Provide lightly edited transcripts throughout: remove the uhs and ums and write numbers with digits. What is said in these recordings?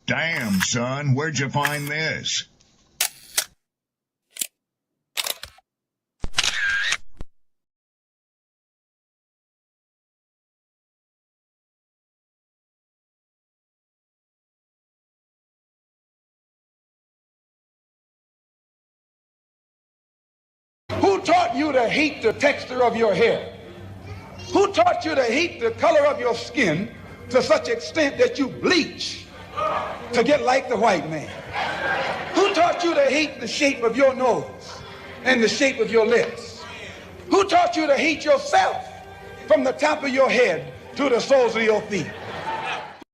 Damn, son, where'd you find this? Who taught you to hate the texture of your hair? Who taught you to hate the color of your skin to such extent that you bleach to get like the white man? Who taught you to hate the shape of your nose and the shape of your lips? Who taught you to hate yourself from the top of your head to the soles of your feet?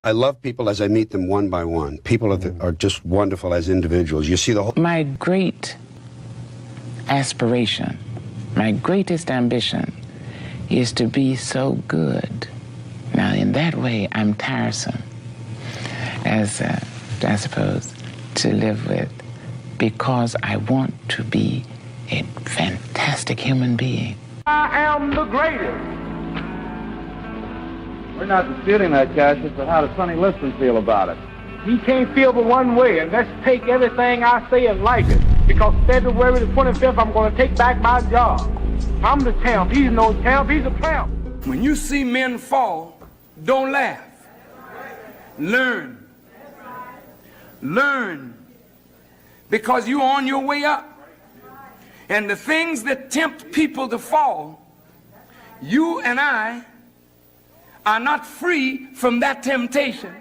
I love people as I meet them one by one. People are just wonderful as individuals. You see the whole... My great aspiration, my greatest ambition is to be so good. Now, in that way, I'm tiresome, as I suppose, to live with, because I want to be a fantastic human being. I am the greatest. We're not disputing that, Cassius, but how does Sonny Liston feel about it? He can't feel but one way, and let's take everything I say and like it. Because February the 25th, I'm going to take back my job. I'm the champ. He's no champ. He's a tramp. When you see men fall, don't laugh. Learn. Learn. Because you're on your way up. And the things that tempt people to fall, you and I are not free from that temptation.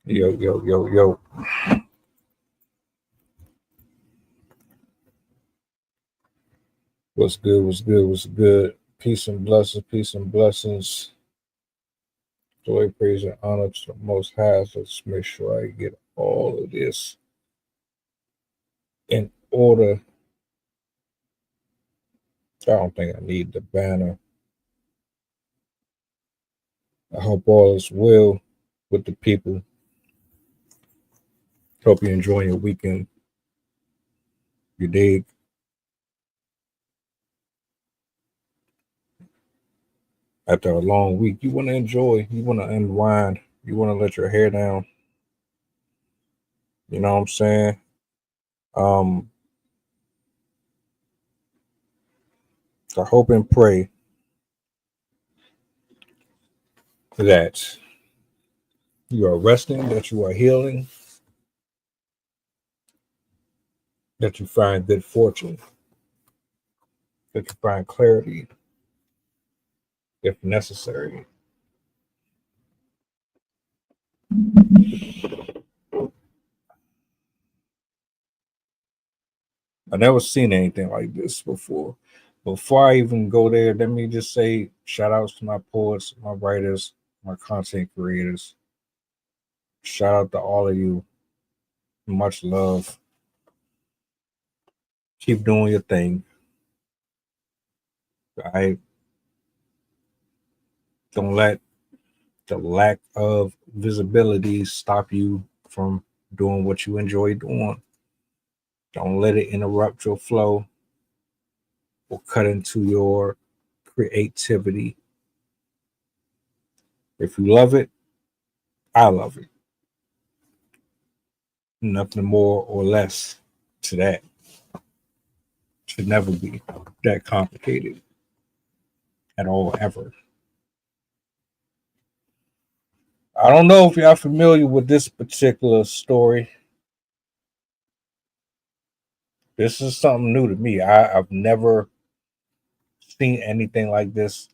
Yo. What's good? Peace and blessings. Glory, praise, and honor to the Most High. Let's make sure I get all of this in order. I don't think I need the banner. I hope all is well with the people. Hope you're enjoying your weekend. You dig? After a long week, you want to enjoy, you want to unwind, you want to let your hair down. You know what I'm saying? I hope and pray that you are resting, that you are healing, that you find good fortune, that you find clarity if necessary. I've never seen anything like this before. Before I even go there, let me just say shout outs to my poets, my writers, my content creators. Shout out to all of you. Much love. Keep doing your thing. I don't let the lack of visibility stop you from doing what you enjoy doing. Don't let it interrupt your flow or cut into your creativity. If you love it, I love it. Nothing more or less to that. Should never be that complicated at all, ever. I don't know if y'all familiar with this particular story. This is something new to me. I've never seen anything like this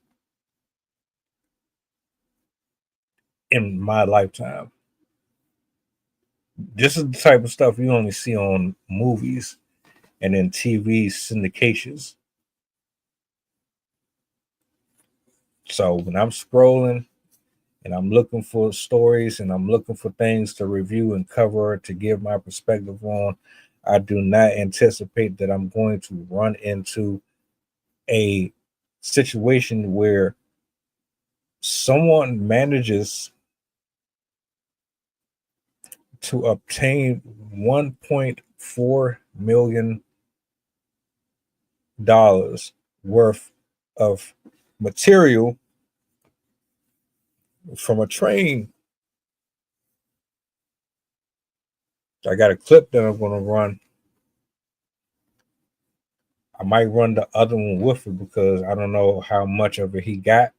in my lifetime. This is the type of stuff you only see on movies and in TV syndications. So when I'm scrolling and I'm looking for stories and I'm looking for things to review and cover to give my perspective on, I do not anticipate that I'm going to run into a situation where someone manages to obtain $1.4 million worth of material from a train. I got a clip that I'm going to run. I might run the other one with it because I don't know how much of it he got.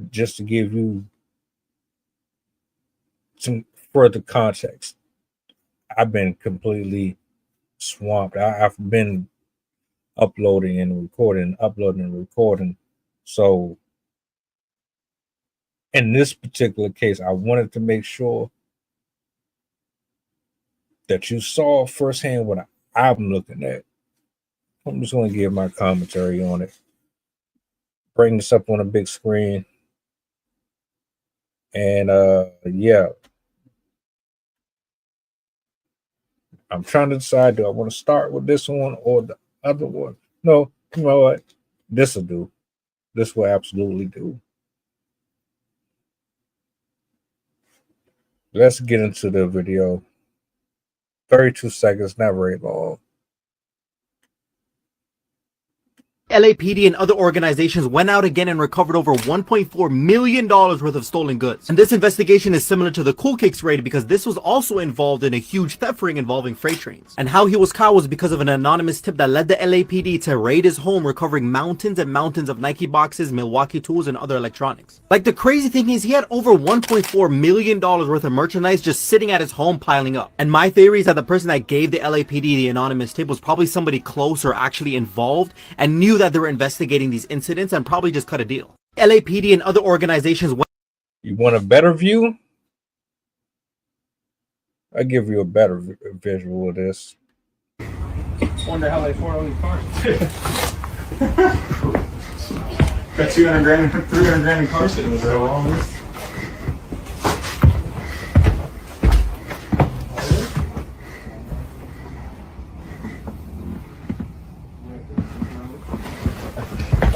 Just to give you some further context, I've been completely swamped. I've been uploading and recording. So in this particular case, I wanted to make sure that you saw firsthand what I'm looking at. I'm just going to give my commentary on it. Bring this up on a big screen. And yeah. I'm trying to decide, do I want to start with this one or the other one? No, you know what? This will do. This will absolutely do. Let's get into the video. 32 seconds, not very long. LAPD and other organizations went out again and recovered over $1.4 million worth of stolen goods. And this investigation is similar to the Cool Kicks raid because this was also involved in a huge theft ring involving freight trains. And how he was caught was because of an anonymous tip that led the LAPD to raid his home, recovering mountains and mountains of Nike boxes, Milwaukee tools, and other electronics. Like, the crazy thing is he had over $1.4 million worth of merchandise just sitting at his home piling up. And my theory is that the person that gave the LAPD the anonymous tip was probably somebody close or actually involved and knew that they were investigating these incidents and probably just cut a deal. LAPD and other organizations went. You want a better view? I'll give you a better visual of this. Wonder how they afford all these cars. Got 200 grand, 300 grand in car sitting there. All this.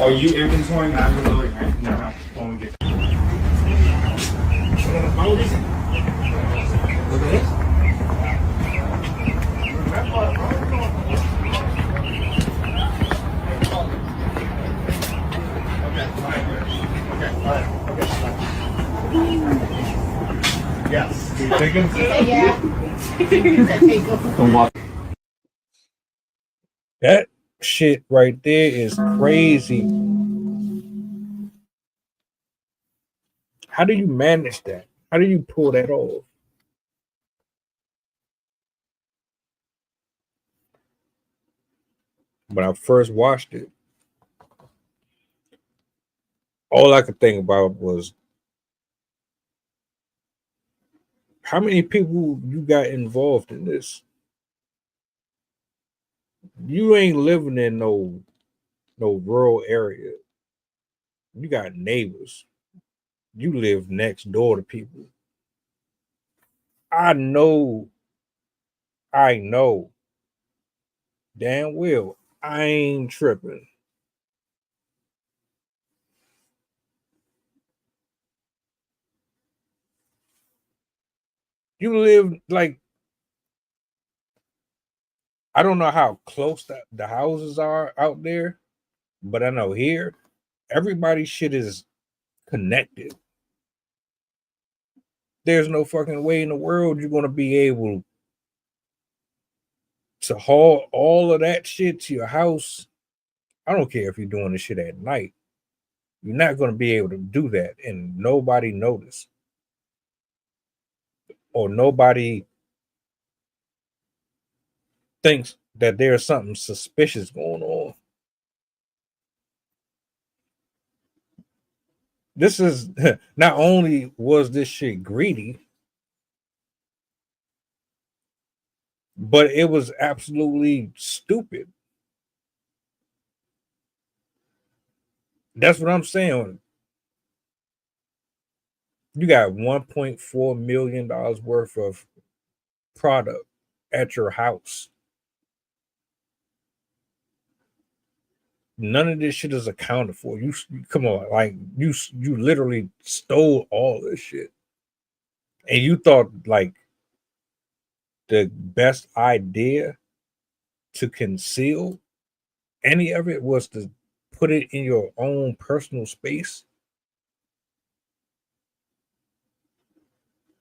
Oh, you inventorying that really, right? No, when we get. Look at this. Yes. You thinking? Yeah. Don't walk. That shit right there is crazy. How do you manage that? How do you pull that off? When I first watched it, all I could think about was how many people you got involved in this. You ain't living in no rural area. You got neighbors. You live next door to people. I know damn well I ain't tripping. You live like, I don't know how close the houses are out there, but I know here everybody's shit is connected. There's no fucking way in the world you're gonna be able to haul all of that shit to your house. I don't care if you're doing this shit at night. You're not gonna be able to do that and nobody notice. Or nobody thinks that there's something suspicious going on. This is not only was this shit greedy, But it was absolutely stupid. That's what I'm saying. You got $1.4 million worth of product at your house. None of this shit is accounted for. You come on, like you literally stole all this shit, and you thought like the best idea to conceal any of it was to put it in your own personal space.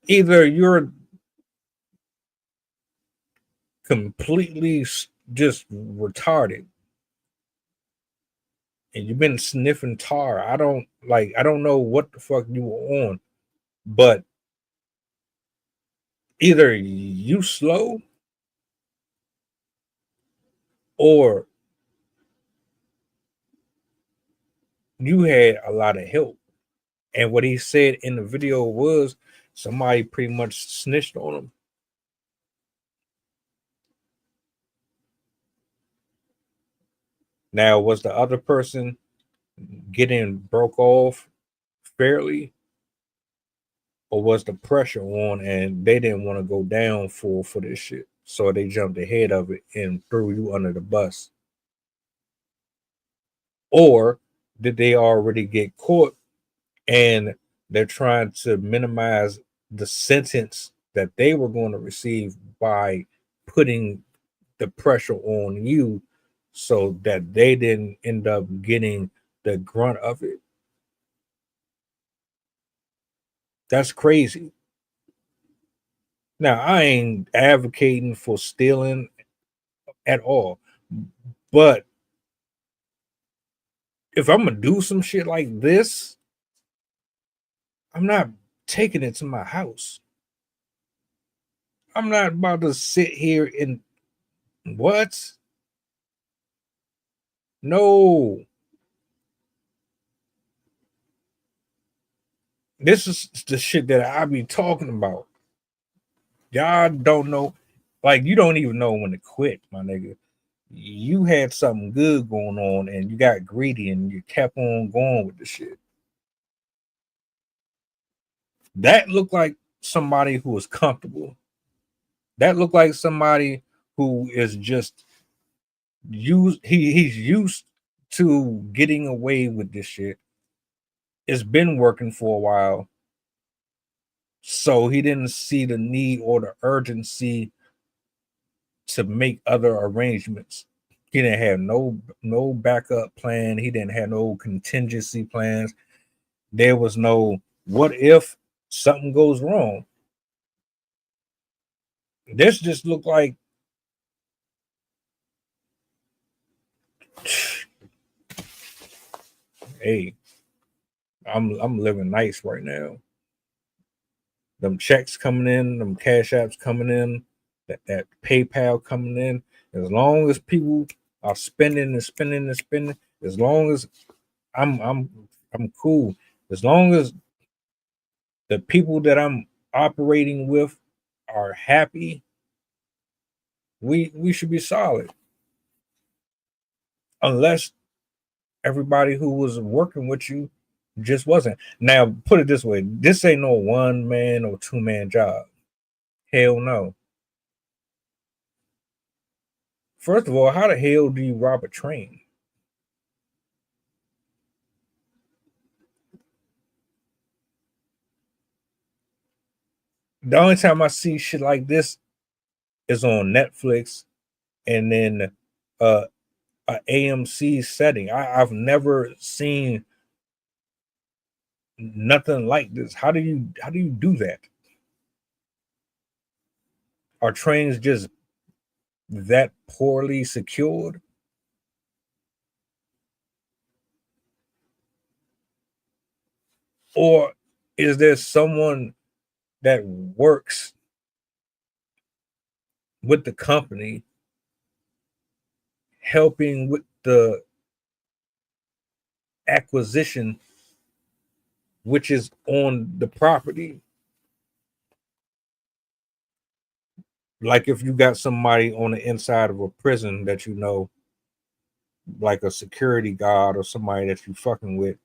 Either you're completely just retarded and you've been sniffing tar. I don't know what the fuck you were on, but either you slow or you had a lot of help. And what he said in the video was somebody pretty much snitched on him. Now, was the other person getting broke off fairly, or was the pressure on and they didn't want to go down for this shit, so they jumped ahead of it and threw you under the bus? Or did they already get caught and they're trying to minimize the sentence that they were going to receive by putting the pressure on you so that they didn't end up getting the grunt of it? That's crazy. Now, I ain't advocating for stealing at all, but if I'm gonna do some shit like this, I'm not taking it to my house. I'm not about to sit here and what? No. This is the shit that I be talking about. Y'all don't know, like you don't even know when to quit, my nigga. You had something good going on and you got greedy and you kept on going with the shit. That looked like somebody who was comfortable. That looked like somebody who is just he's used to getting away with this shit. It's been working for a while. So he didn't see the need or the urgency to make other arrangements. He didn't have no backup plan. He didn't have no contingency plans. There was no what if something goes wrong. This just looked like hey, I'm living nice right now. Them checks coming in, them cash apps coming in, that PayPal coming in. As long as people are spending and spending and spending, as long as I'm cool. As long as the people that I'm operating with are happy, we should be solid. Unless everybody who was working with you just wasn't. Now, put it this way, this ain't no 1-man or 2-man job. Hell no. First of all, how the hell do you rob a train? The only time I see shit like this is on Netflix and then a AMC setting. I've never seen nothing like this. How do you do that? Are trains just that poorly secured? Or is there someone that works with the company helping with the acquisition, which is on the property? Like if you got somebody on the inside of a prison that you know, like a security guard or somebody that you fucking with,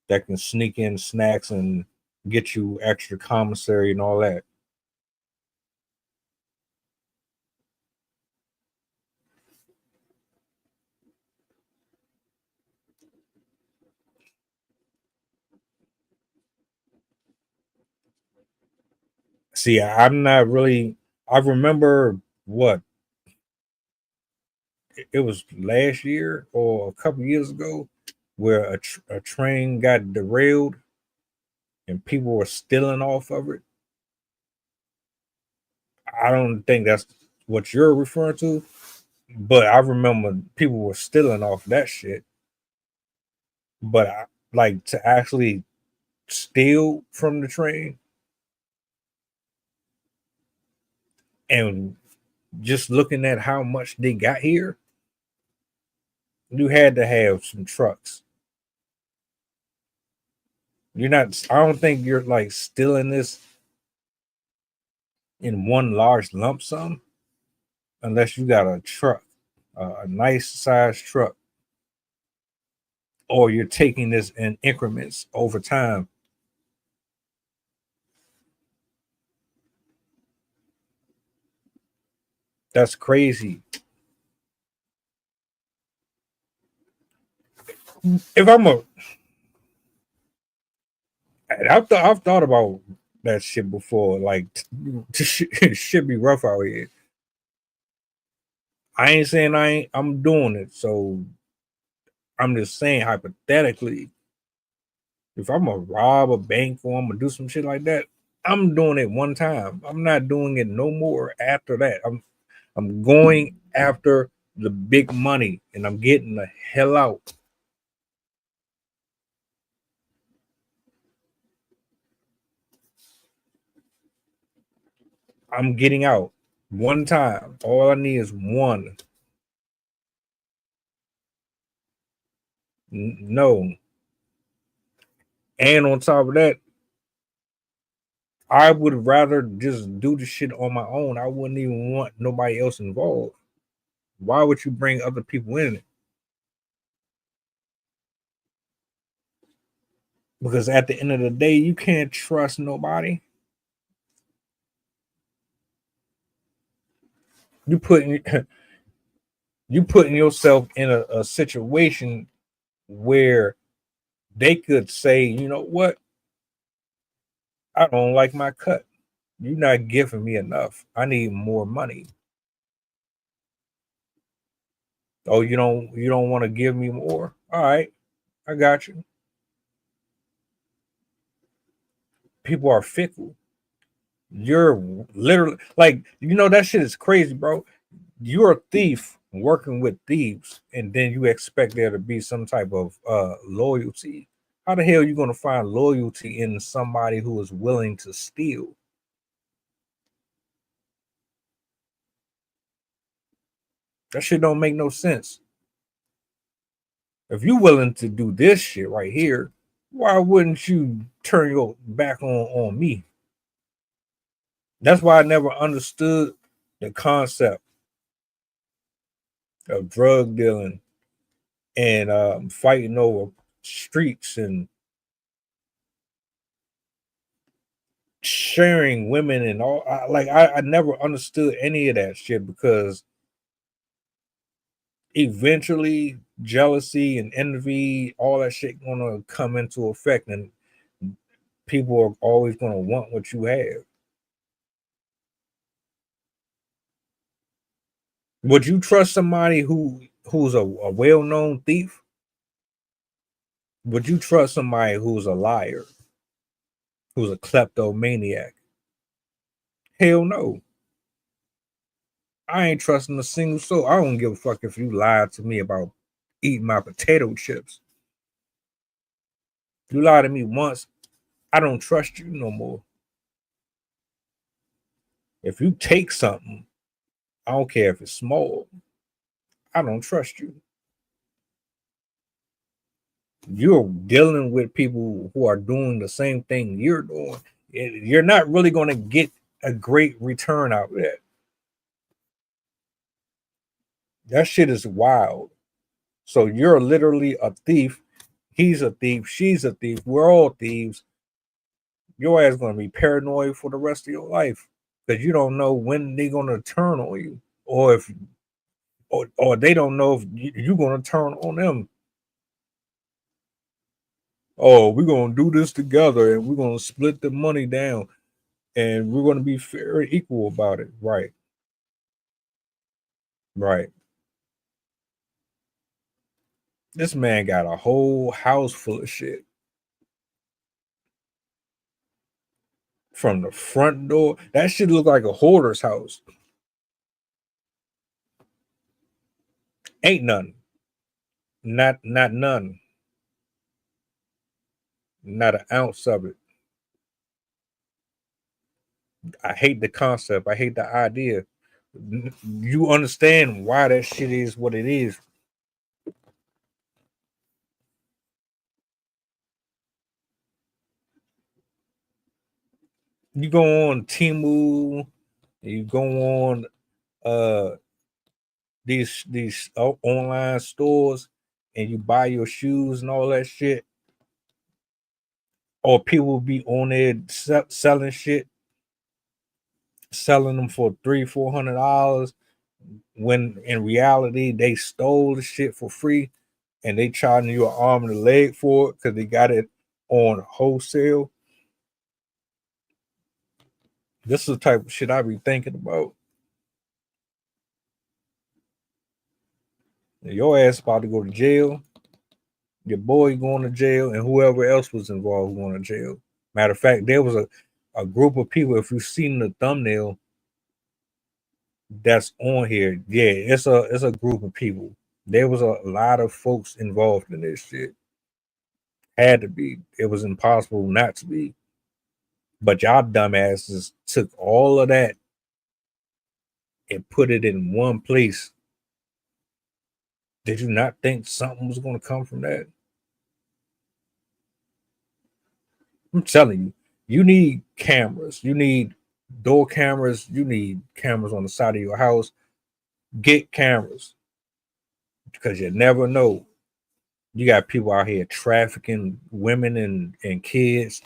that can sneak in snacks and get you extra commissary and all that. See, I'm not really. I remember what it was last year or a couple years ago, where a train got derailed and people were stealing off of it. I don't think that's what you're referring to, but I remember people were stealing off that shit. But like to actually steal from the train and just looking at how much they got here, you had to have some trucks. You're not, I don't think you're like stealing this in one large lump sum unless you got a truck, a nice sized truck, or you're taking this in increments over time. That's crazy. If I'm a, I've thought about that shit before. Like, shit be rough out here. I ain't saying I'm doing it. So I'm just saying hypothetically, if I'm gonna rob a bank or I'm gonna do some shit like that, I'm doing it one time. I'm not doing it no more after that. I'm going after the big money and I'm getting the hell out. I'm getting out one time. All I need is one. No. And on top of that, I would rather just do the shit on my own. I wouldn't even want nobody else involved. Why would you bring other people in it? Because at the end of the day, you can't trust nobody. You putting yourself in a situation where they could say, you know what, I don't like my cut. You're not giving me enough. I need more money. Oh, you don't want to give me more? All right, I got you. People are fickle. You're literally like, that shit is crazy, bro. You're a thief working with thieves, and then you expect there to be some type of loyalty. How the hell are you going to find loyalty in somebody who is willing to steal? That shit don't make no sense. If you're willing to do this shit right here, why wouldn't you turn your back on me? That's why I never understood the concept of drug dealing and fighting over streets and sharing women and all. I never understood any of that shit, because eventually jealousy and envy, all that shit gonna come into effect, and people are always gonna want what you have. Would you trust somebody who's a well-known thief? Would you trust somebody who's a liar, who's a kleptomaniac? Hell no. I ain't trusting a single soul. I don't give a fuck if you lied to me about eating my potato chips. If you lied to me once, I don't trust you no more. If you take something, I don't care if it's small, I don't trust you. You're dealing with people who are doing the same thing you're doing. You're not really going to get a great return out of that. That shit is wild. So you're literally a thief. He's a thief. She's a thief. We're all thieves. Your ass going to be paranoid for the rest of your life because you don't know when they're going to turn on you, or if, or they don't know if you're going to turn on them. Oh, we're going to do this together and we're going to split the money down and we're going to be fair and equal about it. Right. Right. This man got a whole house full of shit. From the front door, that shit look like a hoarder's house. Ain't none. Not none. Not an ounce of it. I hate the concept. I hate the idea. You understand why that shit is what it is. You go on Temu, you go on these online stores and you buy your shoes and all that shit, or people be on there selling shit, selling them for $300-400 when in reality they stole the shit for free and they charging you an arm and a leg for it because they got it on wholesale. This is the type of shit I be thinking about. Your ass about to go to jail. Your boy going to jail, and whoever else was involved going to jail. Matter of fact, there was a group of people. If you've seen the thumbnail that's on here, yeah, it's a group of people. There was a lot of folks involved in this shit. Had to be. It was impossible not to be. But y'all dumbasses took all of that and put it in one place. Did you not think something was going to come from that? I'm telling you, you need cameras. You need door cameras. You need cameras on the side of your house. Get cameras because you never know. You got people out here trafficking women and kids.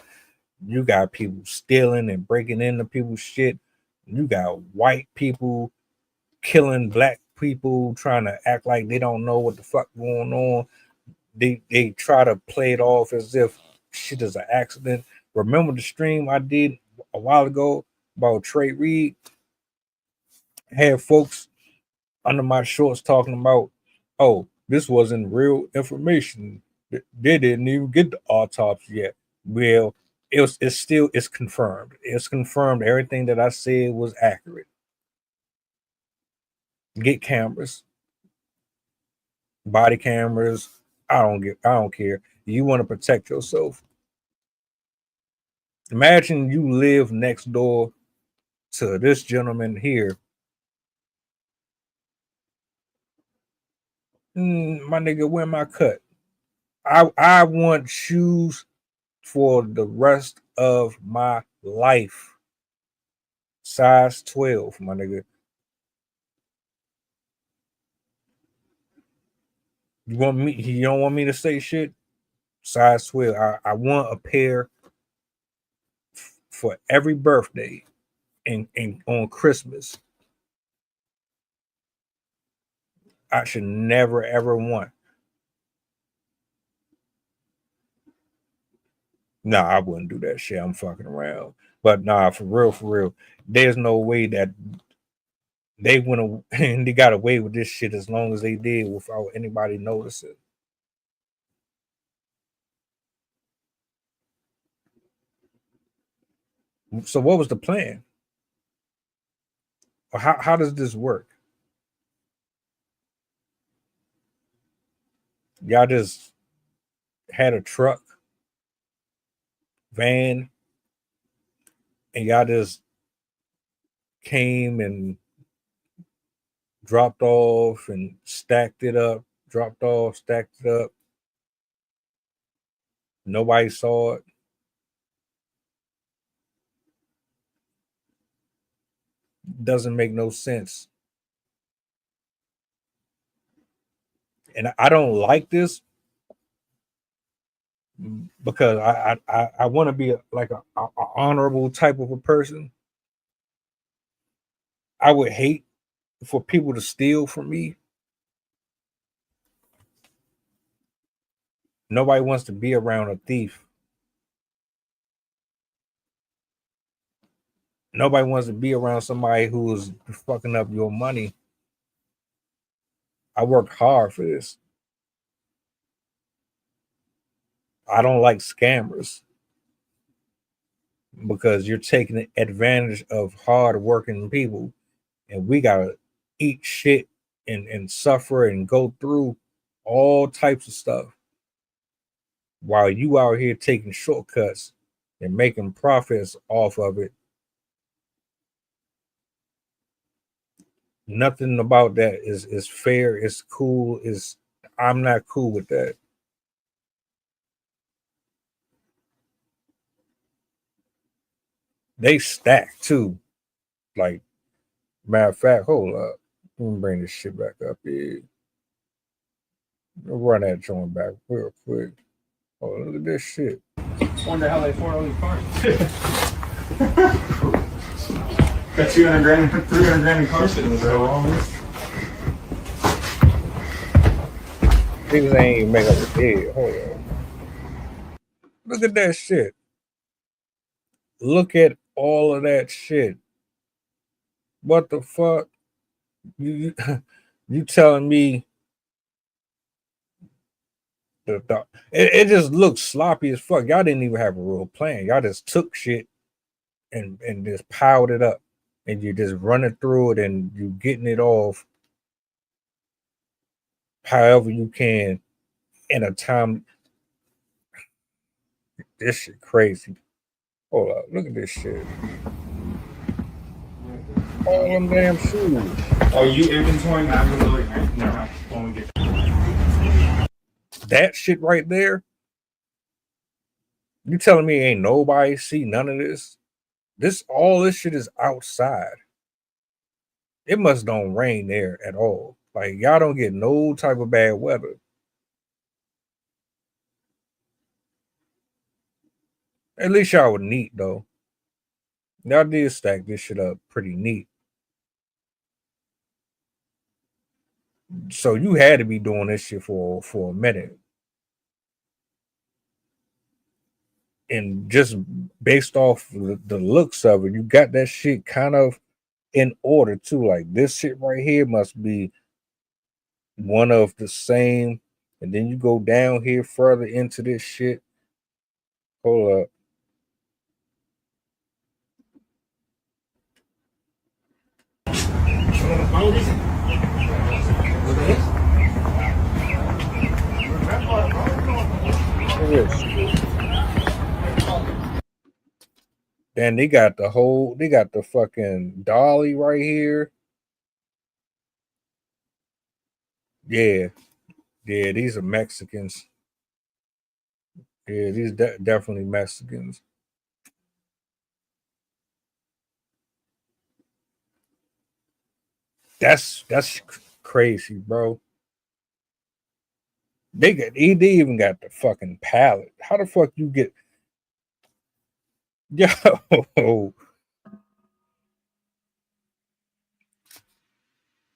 You got people stealing and breaking into people's shit. You got white people killing black people, trying to act like they don't know what the fuck going on. They try to play it off as if shit is an accident. Remember the stream I did a while ago about Trey Reed? Had folks under my shorts talking about, oh, this wasn't real information. They didn't even get the autopsy yet. Well, it's confirmed. It's confirmed everything that I said was accurate. Get cameras, body cameras. I don't care. You want to protect yourself. Imagine you live next door to this gentleman here. My nigga, where my cut? I want shoes for the rest of my life. Size 12, my nigga. You don't want me to say shit? Size 12. I want a pair for every birthday and on Christmas. I should never ever want. Nah, I wouldn't do that shit. I'm fucking around. But nah, for real, there's no way that they went and they got away with this shit as long as they did without anybody noticing. So what was the plan? Or how does this work? Y'all just had a truck, van, and y'all just came and dropped off and stacked it up, dropped off, stacked it up. Nobody saw it. Doesn't make no sense. And I don't like this because I want to be like a honorable type of a person. I would hate for people to steal from me. Nobody wants to be around a thief. Nobody wants to be around somebody who is fucking up your money. I worked hard for this. I don't like scammers because you're taking advantage of hard working people, and we gotta eat shit and suffer and go through all types of stuff while you out here taking shortcuts and making profits off of it. Nothing about that is fair, it's cool, I'm not cool with that. They stack too. Like, matter of fact, hold up. Let me bring this shit back up here. Run that joint back real quick. Oh, look at this shit. Wonder how they afford all these cars. Got 200 grand, 300 grand in car sitting there. Niggas ain't even make up the bed. Hold on. Look at that shit. Look at all of that shit. What the fuck? You telling me it just looks sloppy as fuck. Y'all didn't even have a real plan. Y'all just took shit and just piled it up, and you just running through it and you getting it off however you can in a time. This shit crazy. Hold up, look at this shit. All them damn shoes. Are you inventorying after right? No. When we get That shit right there. You telling me ain't nobody see none of this? All this shit is outside. It must don't rain there at all. Like, y'all don't get no type of bad weather. At least y'all were neat though. Y'all did stack this shit up pretty neat. So you had to be doing this shit for a minute. And just based off the looks of it, you got that shit kind of in order too. Like, this shit right here must be one of the same. And then you go down here further into this shit. Hold up. Then they got the fucking dolly right here. Yeah, these are Mexicans. Yeah, these definitely Mexicans. That's crazy, bro. They even got the fucking pallet. How the fuck you get? Yo,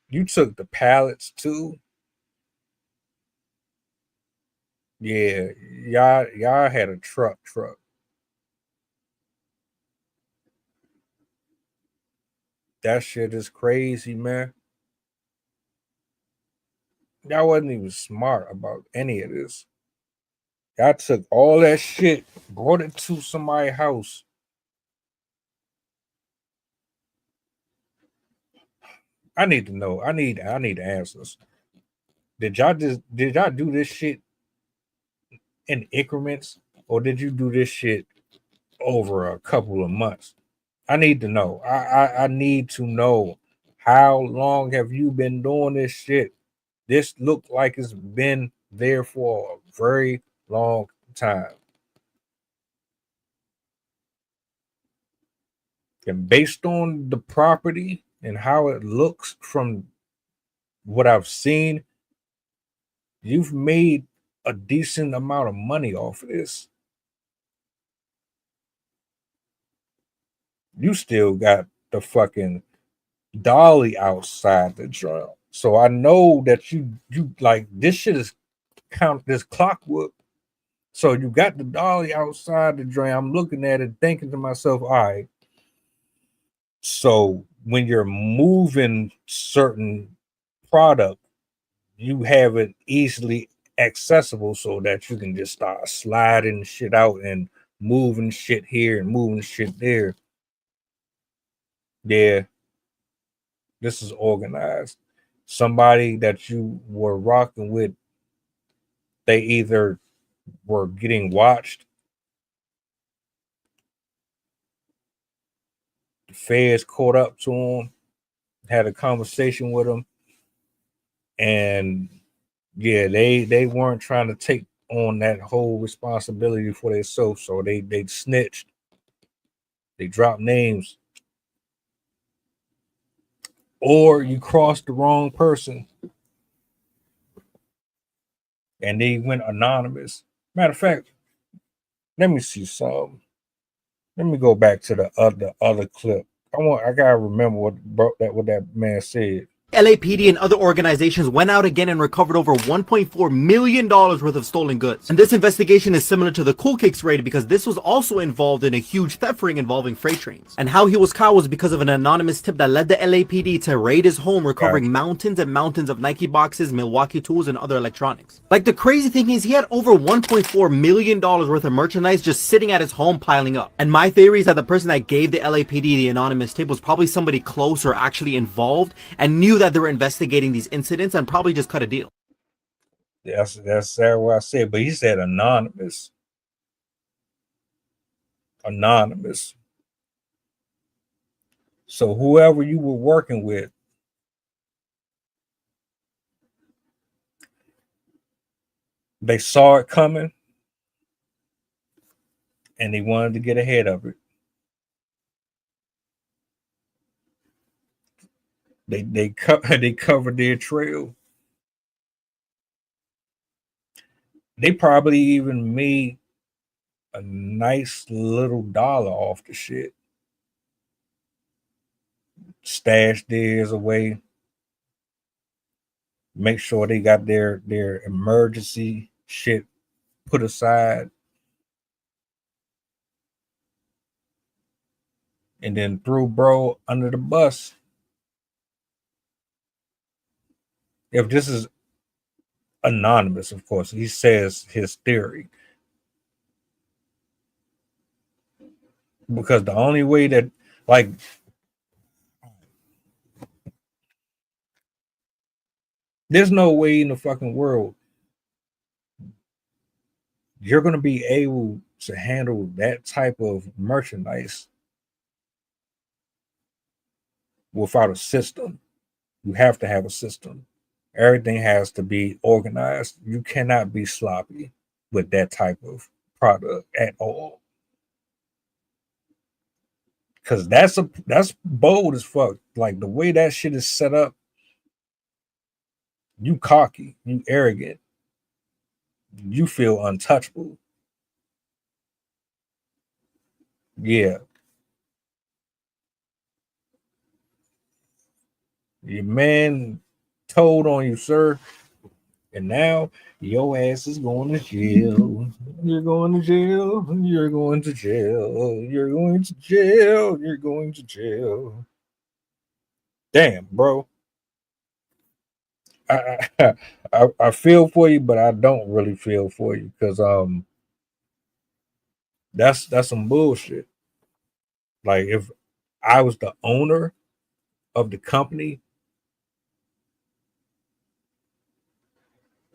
you took the pallets too? Yeah, y'all had a truck. That shit is crazy, man. Y'all wasn't even smart about any of this. Y'all took all that shit, brought it to somebody's house. I need to know. I need answers. Did y'all do this shit in increments, or did you do this shit over a couple of months? I need to know. I need to know. How long have you been doing this shit? This looked like it's been there for a very long time. And based on the property and how it looks from what I've seen, You've made a decent amount of money off of this. You still got the fucking dolly outside the drum. So I know that you like this shit is count this clockwork. So you got the dolly outside the drum. I'm looking at it, thinking to myself, all right. So when you're moving certain product, you have it easily accessible so that you can just start sliding shit out and moving shit here and moving shit there. Yeah, this is organized. Somebody that you were rocking with, they either were getting watched, the feds caught up to them, had a conversation with them, and yeah, they weren't trying to take on that whole responsibility for themselves, so they snitched, they dropped names, or you crossed the wrong person and they went anonymous. Matter of fact, let me see something. Let me go back to the other clip. I gotta remember what that man said. LAPD and other organizations went out again and recovered over $1.4 million worth of stolen goods. And this investigation is similar to the Cool Kicks raid because this was also involved in a huge theft ring involving freight trains. And how he was caught was because of an anonymous tip that led the LAPD to raid his home, recovering mountains and mountains of Nike boxes, Milwaukee tools, and other electronics. Like, the crazy thing is he had over $1.4 million worth of merchandise just sitting at his home piling up. And my theory is that the person that gave the LAPD the anonymous tip was probably somebody close or actually involved and knew that they were investigating these incidents and probably just cut a deal. That's what I said, but he said anonymous. Anonymous. So whoever you were working with, they saw it coming and they wanted to get ahead of it. They covered their trail. They probably even made a nice little dollar off the shit. Stash theirs away. Make sure they got their emergency shit put aside. And then threw bro under the bus. If this is anonymous, of course, he says his theory. Because the only way that, like, there's no way in the fucking world you're going to be able to handle that type of merchandise without a system. You have to have a system. Everything has to be organized. You cannot be sloppy with that type of product at all. Because that's bold as fuck. Like, the way that shit is set up, you cocky, you arrogant, you feel untouchable. Yeah. Your man told on you, sir. And now your ass is going to jail. You're going to jail. You're going to jail. You're going to jail. You're going to jail. Damn, bro. I feel for you, but I don't really feel for you because that's some bullshit. Like, if I was the owner of the company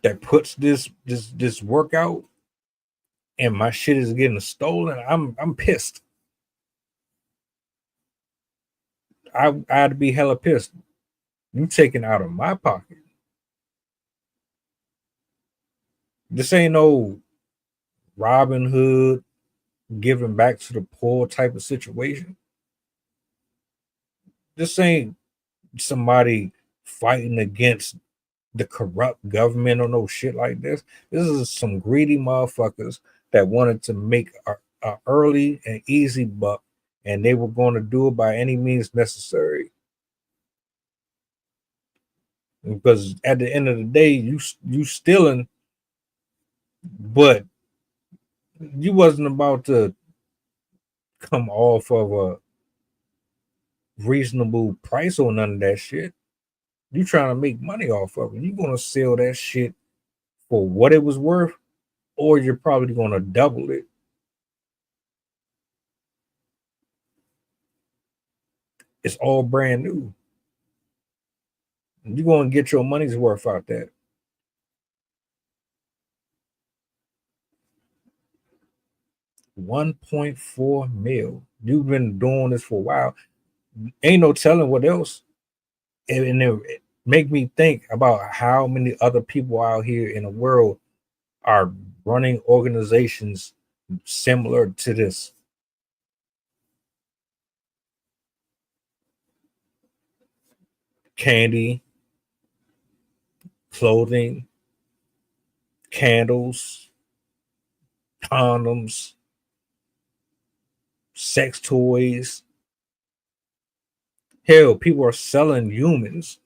that puts this workout and my shit is getting stolen, I'm pissed. I'd be hella pissed. You taking out of my pocket. This ain't no Robin Hood giving back to the poor type of situation. This ain't somebody fighting against the corrupt government or no shit like this. This is some greedy motherfuckers that wanted to make a early and easy buck, and they were going to do it by any means necessary. Because at the end of the day, you stealing, but you wasn't about to come off of a reasonable price on none of that shit. You trying to make money off of it. You're gonna sell that shit for what it was worth, or you're probably gonna double it. It's all brand new. You're gonna get your money's worth out there. $1.4 million. You've been doing this for a while. Ain't no telling what else. And it make me think about how many other people out here in the world are running organizations similar to this. Candy, clothing, candles, condoms, sex toys. Hell, people are selling humans.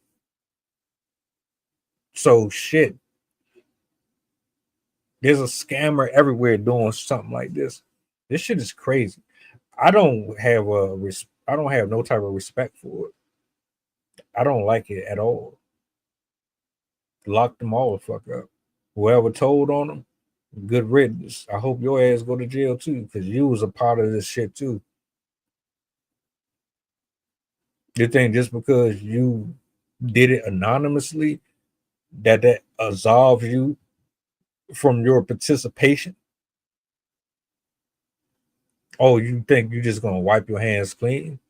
So shit. There's a scammer everywhere doing something like this. This shit is crazy. I don't have no type of respect for it. I don't like it at all. Lock them all the fuck up. Whoever told on them, good riddance. I hope your ass go to jail too, because you was a part of this shit too. You think just because you did it anonymously that absolves you from your participation? Oh, you think you're just gonna wipe your hands clean?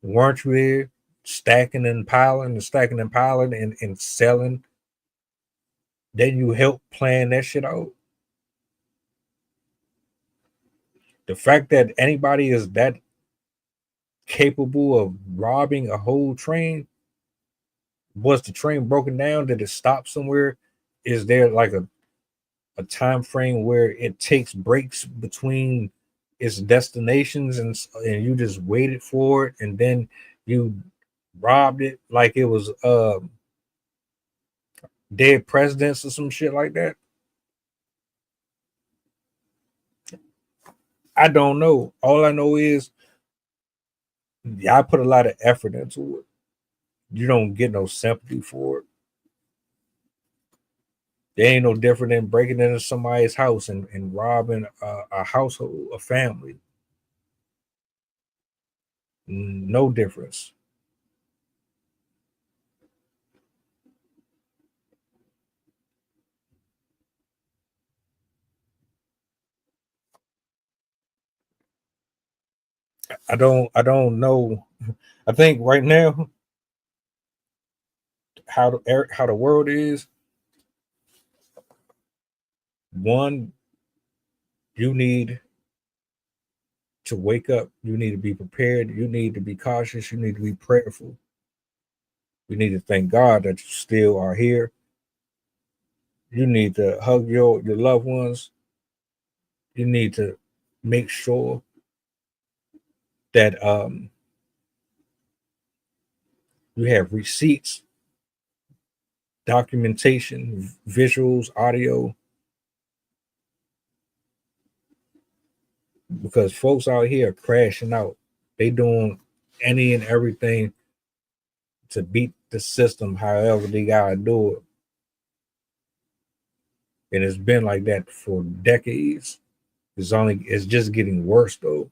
Weren't you there stacking and piling and selling? Then you helped plan that shit out. The fact that anybody is that capable of robbing a whole train, was the train broken down? Did it stop somewhere? Is there like a time frame where it takes breaks between its destinations and you just waited for it and then you robbed it like it was dead presidents or some shit like that? I don't know. All I know is I put a lot of effort into it. You don't get no sympathy for it. They ain't no different than breaking into somebody's house and robbing a household, a family. No difference. I don't know. I think right now how the world is, one, you need to wake up. You need to be prepared. You need to be cautious. You need to be prayerful. You need to thank God that you still are here. You need to hug your loved ones. You need to make sure that you have receipts, documentation, visuals, audio, because folks out here are crashing out. They doing any and everything to beat the system however they gotta do it. And it's been like that for decades. It's just getting worse though.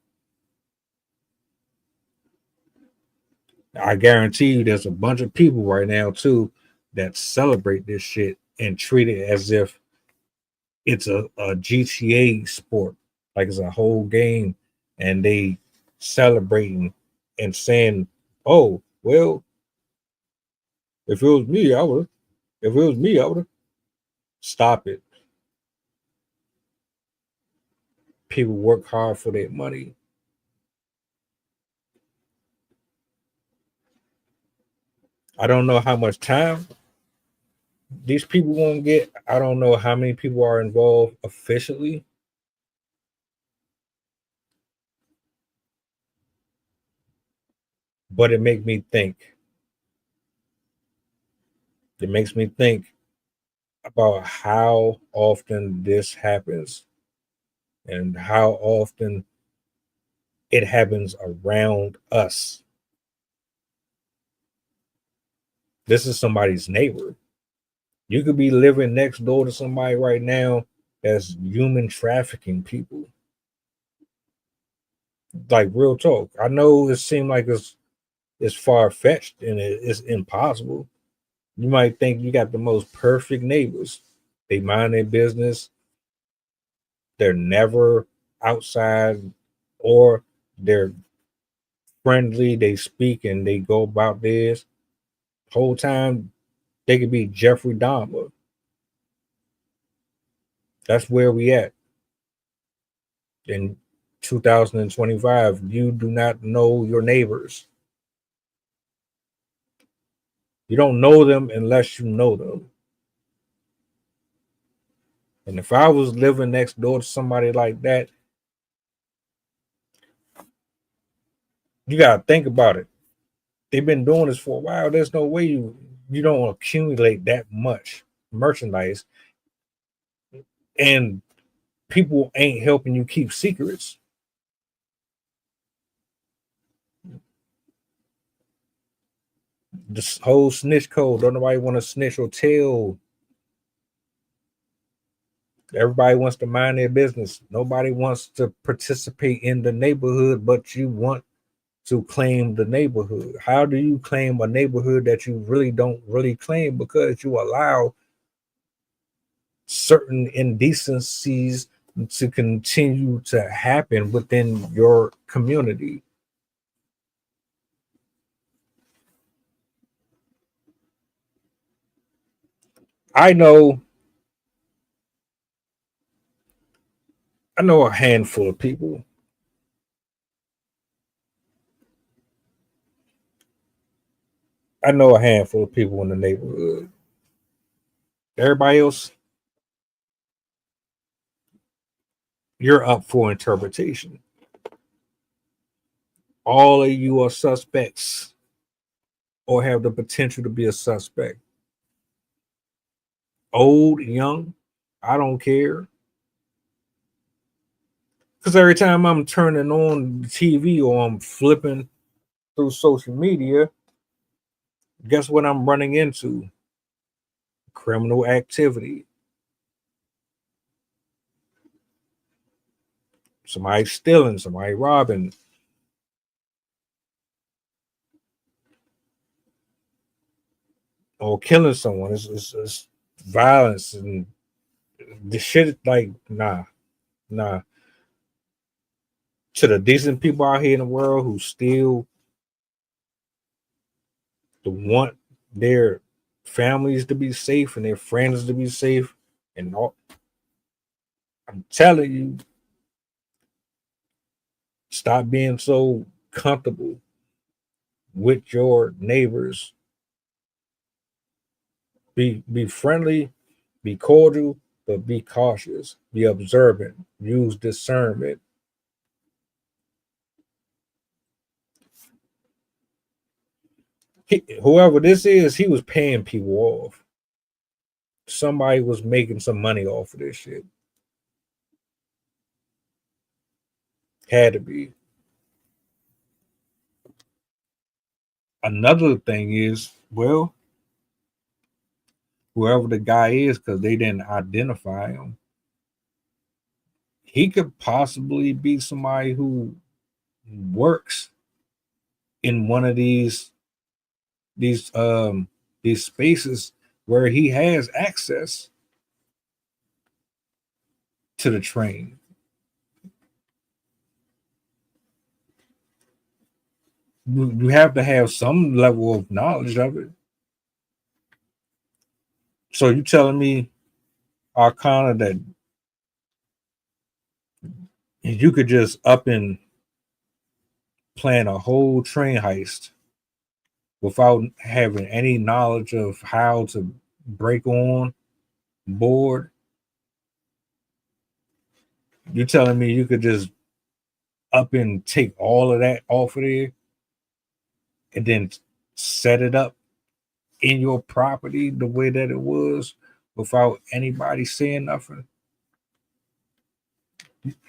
I guarantee you there's a bunch of people right now too that celebrate this shit and treat it as if it's a GTA sport, like it's a whole game, and they celebrating and saying, "Oh, well, if it was me, I would. If it was me, I would." Stop it. People work hard for their money. I don't know how much time these people won't get, I don't know how many people are involved officially, but it makes me think. It makes me think about how often this happens and how often it happens around us. This is somebody's neighbor. You could be living next door to somebody right now that's human trafficking people. Like, real talk. I know it seems like it's far-fetched and it's impossible. You might think you got the most perfect neighbors. They mind their business. They're never outside, or they're friendly. They speak and they go about this. Whole time they could be Jeffrey Dahmer. That's where we at. In 2025, you do not know your neighbors. You don't know them unless you know them. And if I was living next door to somebody like that, you gotta think about it. They've been doing this for a while. There's no way you don't accumulate that much merchandise, and people ain't helping you keep secrets. This whole snitch code, don't nobody want to snitch or tell. Everybody wants to mind their business. Nobody wants to participate in the neighborhood, but you want to claim the neighborhood. How do you claim a neighborhood that you really don't really claim? Because you allow certain indecencies to continue to happen within your community. I know a handful of people. I know a handful of people in the neighborhood. Everybody else, you're up for interpretation. All of you are suspects or have the potential to be a suspect. Old, young, I don't care. Because every time I'm turning on the TV or I'm flipping through social media, guess what I'm running into? Criminal activity. Somebody stealing, somebody robbing. Or killing someone. It's violence and the shit. Like, nah. To the decent people out here in the world who still want their families to be safe and their friends to be safe, and all, I'm telling you, stop being so comfortable with your neighbors. Be friendly, be cordial, but be cautious. Be observant. Use discernment. Whoever this is, he was paying people off. Somebody was making some money off of this shit. Had to be. Another thing is, well, whoever the guy is, because they didn't identify him, he could possibly be somebody who works in one of these spaces where he has access to the train. You have to have some level of knowledge of it. So you telling me, Arcana, that you could just up and plan a whole train heist without having any knowledge of how to break on board. You telling me you could just up and take all of that off of there and then set it up in your property the way that it was without anybody saying nothing?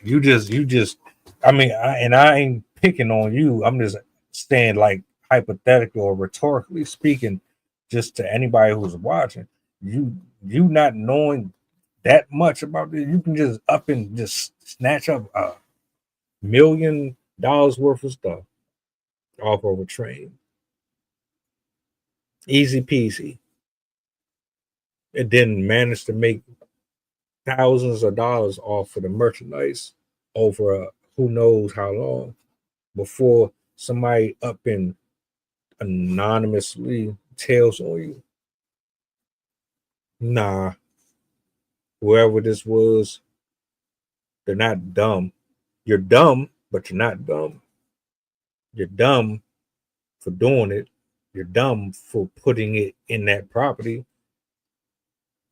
You just I mean, I ain't picking on you. I'm just saying, like, hypothetical or rhetorically speaking, just to anybody who's watching, you not knowing that much about this, you can just up and just snatch up $1 million worth of stuff off of a train. Easy peasy. It didn't manage to make thousands of dollars off of the merchandise over who knows how long before somebody up and anonymously tells on you. Nah, whoever this was, they're not dumb. You're dumb, but you're not dumb. You're dumb for doing it. You're dumb for putting it in that property,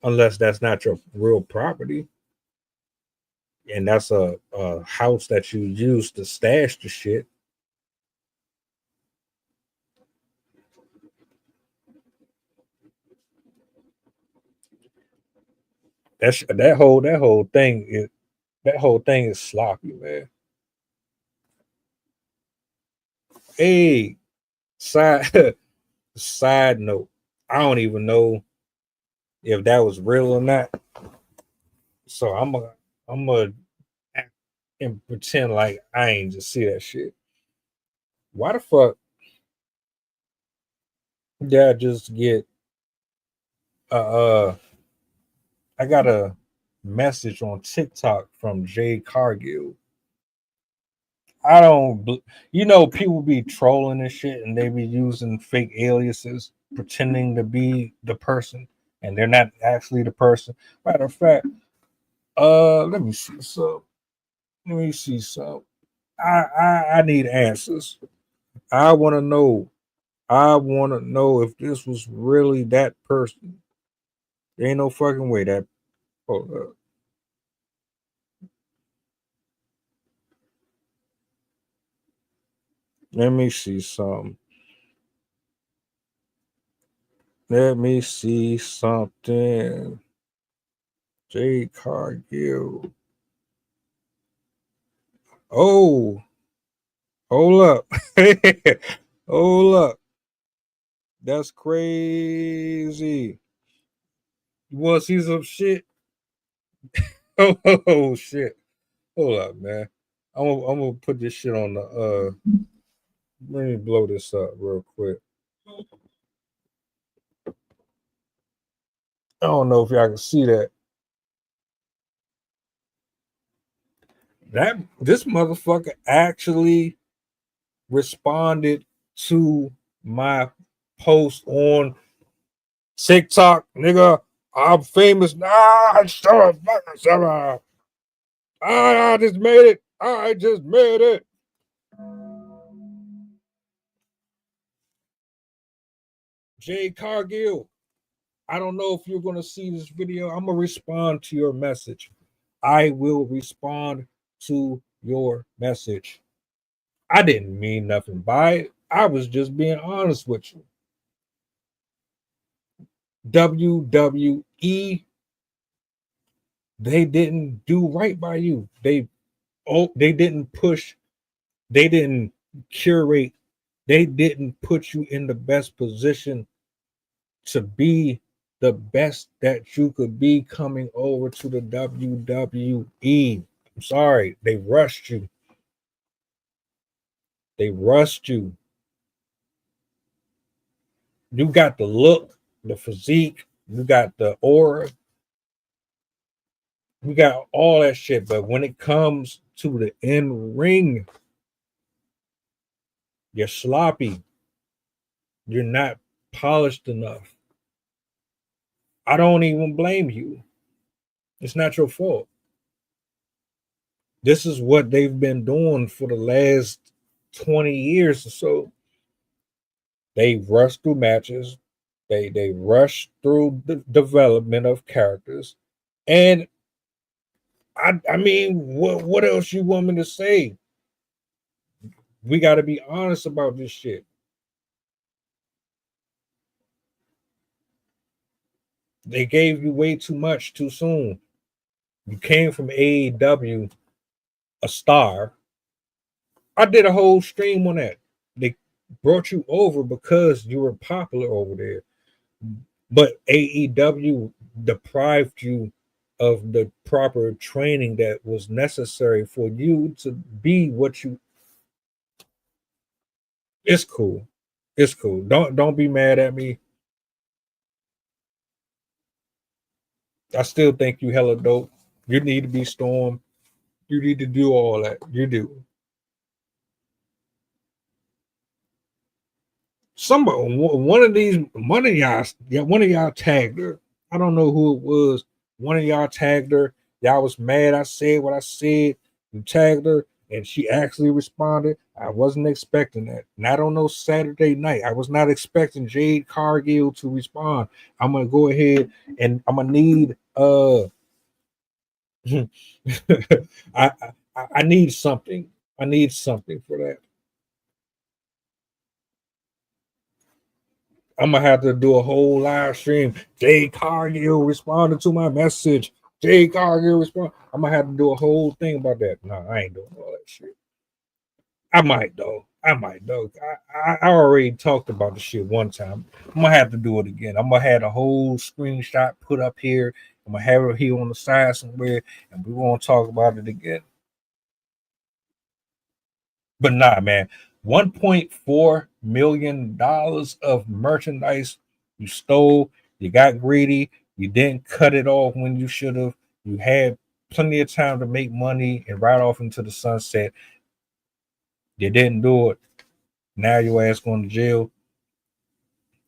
unless that's not your real property. And that's a house that you use to stash the shit. That whole thing is sloppy, man. Hey, side note, I don't even know if that was real or not. So I'm gonna act and pretend like I ain't just see that shit. Why the fuck did I just get I got a message on TikTok from Jay Cargill. I don't, people be trolling and shit, and they be using fake aliases, pretending to be the person, and they're not actually the person. Matter of fact, let me see some. I need answers. I want to know. I want to know if this was really that person. There ain't no fucking way that. Hold up. Let me see some. Let me see something. Jay Cargill. Oh, hold up. Hold up. That's crazy. You want to see some shit? Oh, shit. Hold up, man. I'm gonna put this shit on the let me blow this up real quick. I don't know if y'all can see that. This motherfucker actually responded to my post on TikTok, nigga. I'm famous now. I just made it. I just made it. Jay Cargill, I don't know if you're going to see this video. I'm going to respond to your message. I will respond to your message. I didn't mean nothing by it. I was just being honest with you. WWE, they didn't do right by you. They didn't push, they didn't curate, they didn't put you in the best position to be the best that you could be coming over to the WWE. I'm sorry, they rushed you. They rushed you. You got the look, the physique, you got the aura, you got all that shit. But when it comes to the in ring, you're sloppy. You're not polished enough. I don't even blame you. It's not your fault. This is what they've been doing for the last 20 years or so. They rush through matches. They rush through the development of characters, and I mean, what else you want me to say? We got to be honest about this shit. They gave you way too much too soon. You came from AEW, a star. I did a whole stream on that. They brought you over because you were popular over there. But AEW deprived you of the proper training that was necessary for you to be what you. It's cool. It's cool. Don't be mad at me. I still think you hella dope. You need to be Storm. You need to do all that. You do. Somebody, one of y'all tagged her. I don't know who it was. One of y'all tagged her. Y'all was mad. I said what I said. You tagged her, and she actually responded. I wasn't expecting that. Not on no Saturday night. I was not expecting Jade Cargill to respond. I'm gonna go ahead and I'm gonna need I, I need something. I need something for that. I'm gonna have to do a whole live stream. Jay Cargill responded to my message. Jay Cargill respond. I'm gonna have to do a whole thing about that. No, I ain't doing all that shit. I might though. I already talked about the shit one time. I'm gonna have to do it again. I'm gonna have a whole screenshot put up here. I'm gonna have it here on the side somewhere, and we're gonna talk about it again. But nah, man, $1.4 million of merchandise you stole. You got greedy. You didn't cut it off when you should have. You had plenty of time to make money and ride off into the sunset. You didn't do it. Now your ass going to jail.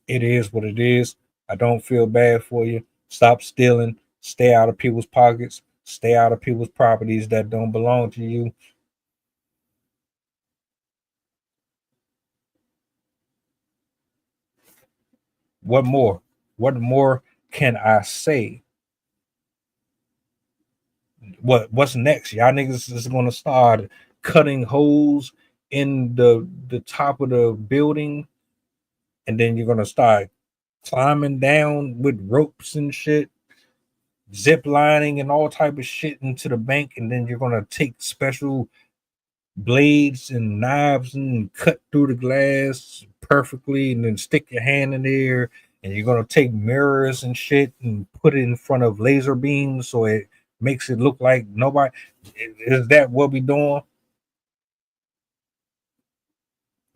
It is what it is. I don't feel bad for you. Stop stealing. Stay out of people's pockets. Stay out of people's properties that don't belong to you. What more? What more can I say? What's next? Y'all niggas is gonna start cutting holes in the top of the building, and then you're gonna start climbing down with ropes and shit, zip lining and all type of shit into the bank, and then you're gonna take special blades and knives and cut through the glass perfectly, and then stick your hand in there, and you're gonna take mirrors and shit and put it in front of laser beams so it makes it look like nobody. Is that what we doing?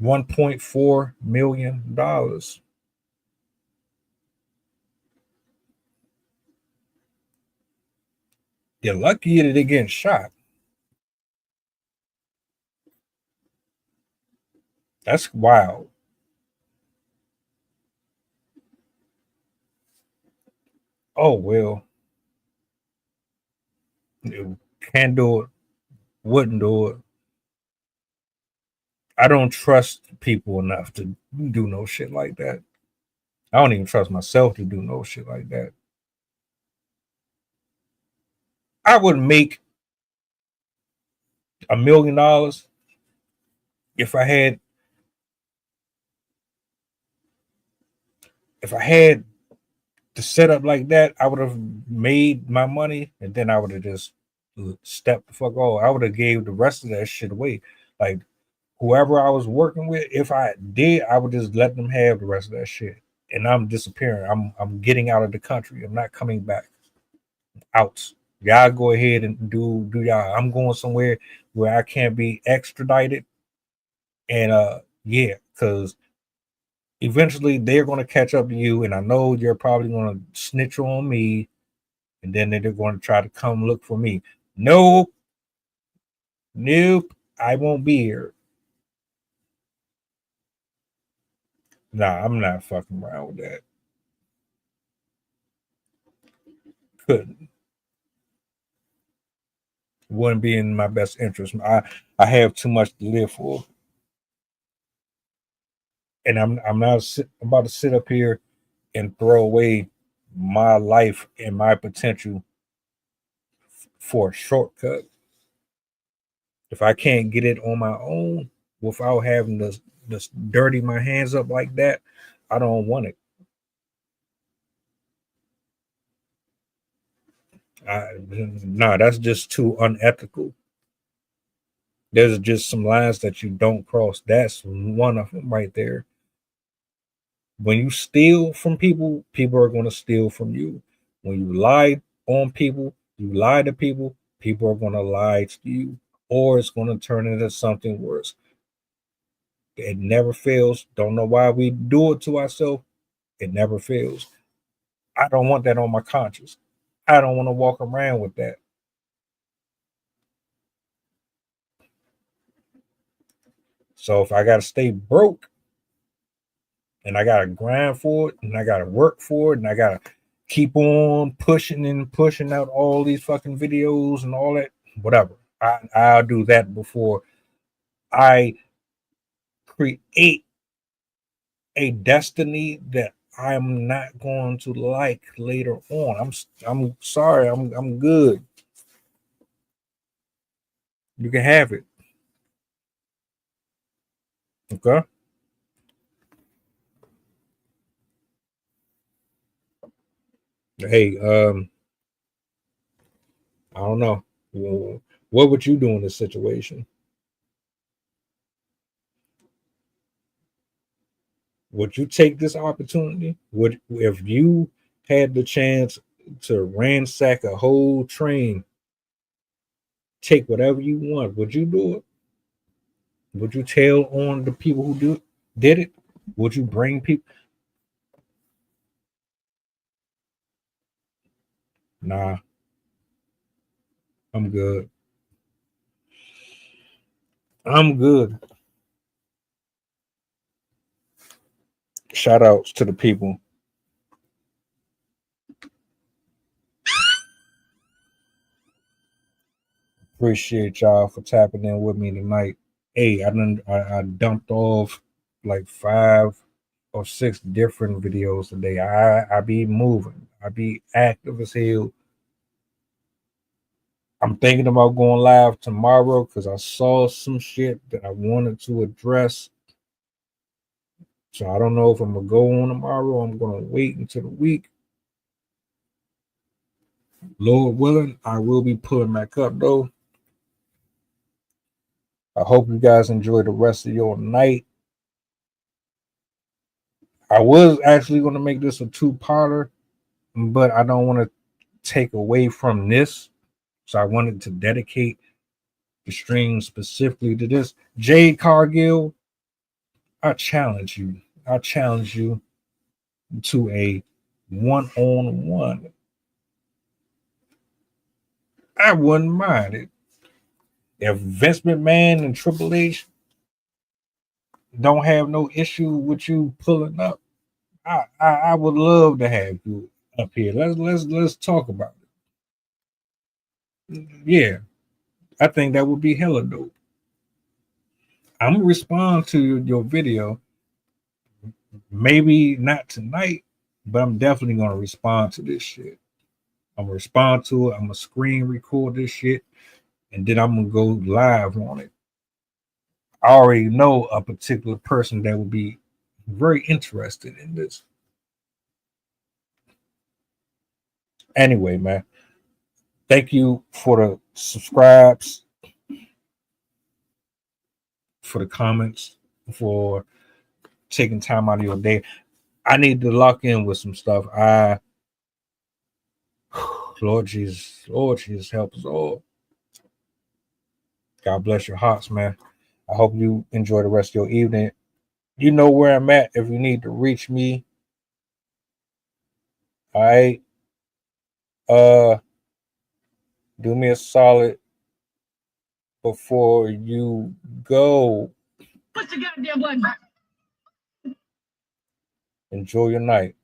$1.4 million. You're lucky that they getting shot. That's wild. Oh well. Can't do it. Wouldn't do it. I don't trust people enough to do no shit like that. I don't even trust myself to do no shit like that. I would make $1 million if I had the setup like that. I would have made my money, and then I would have just stepped the fuck off. I would have gave the rest of that shit away. Like whoever I was working with, if I did, I would just let them have the rest of that shit. And I'm disappearing. I'm getting out of the country. I'm not coming back. Out. Y'all go ahead and do y'all. I'm going somewhere where I can't be extradited. And yeah, because eventually they're going to catch up to you, and I know you're probably going to snitch on me, and then they're going to try to come look for me. Nope, I won't be here. Nah, I'm not fucking around with that. Couldn't. Wouldn't be in my best interest. I have too much to live for, and I'm not about to sit up here and throw away my life and my potential for a shortcut. If I can't get it on my own without having to dirty my hands up like that, I don't want it. Nah, that's just too unethical. There's just some lines that you don't cross. That's one of them right there. When you steal from people, people are going to steal from you. When you lie on people, you lie to people, people are going to lie to you, or it's going to turn into something worse. It never fails. Don't know why we do it to ourselves. It never fails. I don't want that on my conscience. I don't want to walk around with that. So if I got to stay broke and I got to grind for it and I got to work for it and I got to keep on pushing and pushing out all these fucking videos and all that, whatever. I'll do that before I create a destiny that I'm not going to like later on. I'm sorry. I'm good. You can have it. Okay. Hey, I don't know. What would you do in this situation? Would you take this opportunity? Would, if you had the chance to ransack a whole train, take whatever you want, would you do it? Would you tell on the people who did it? Would you bring people? Nah, I'm good. I'm good. Shout outs to the people. Appreciate y'all for tapping in with me tonight. Hey, I dumped off like 5 or 6 different videos today. I be moving. I be active as hell. I'm thinking about going live tomorrow because I saw some shit that I wanted to address. So I don't know if I'm gonna go on tomorrow. I'm gonna wait until the week. Lord willing, I will be pulling back up though. I hope you guys enjoy the rest of your night. I was actually going to make this a 2-parter, but I don't want to take away from this. So I wanted to dedicate the stream specifically to this. Jade Cargill, I challenge you. I challenge you to a one-on-one. I wouldn't mind it. If Vince McMahon and Triple H don't have no issue with you pulling up, I would love to have you up here. Let's talk about it. Yeah, I think that would be hella dope. I'm gonna respond to your video. Maybe not tonight, but I'm definitely gonna respond to this shit. I'm gonna respond to it. I'm gonna screen record this shit, and then I'm gonna go live on it. I already know a particular person that would be very interested in this. Anyway, man, thank you for the subscribes, for the comments, for taking time out of your day. I need to lock in with some stuff. Lord Jesus, help us all. God bless your hearts, man. I hope you enjoy the rest of your evening. You know where I'm at if you need to reach me. All right. Do me a solid before you go. Push the goddamn button. Enjoy your night.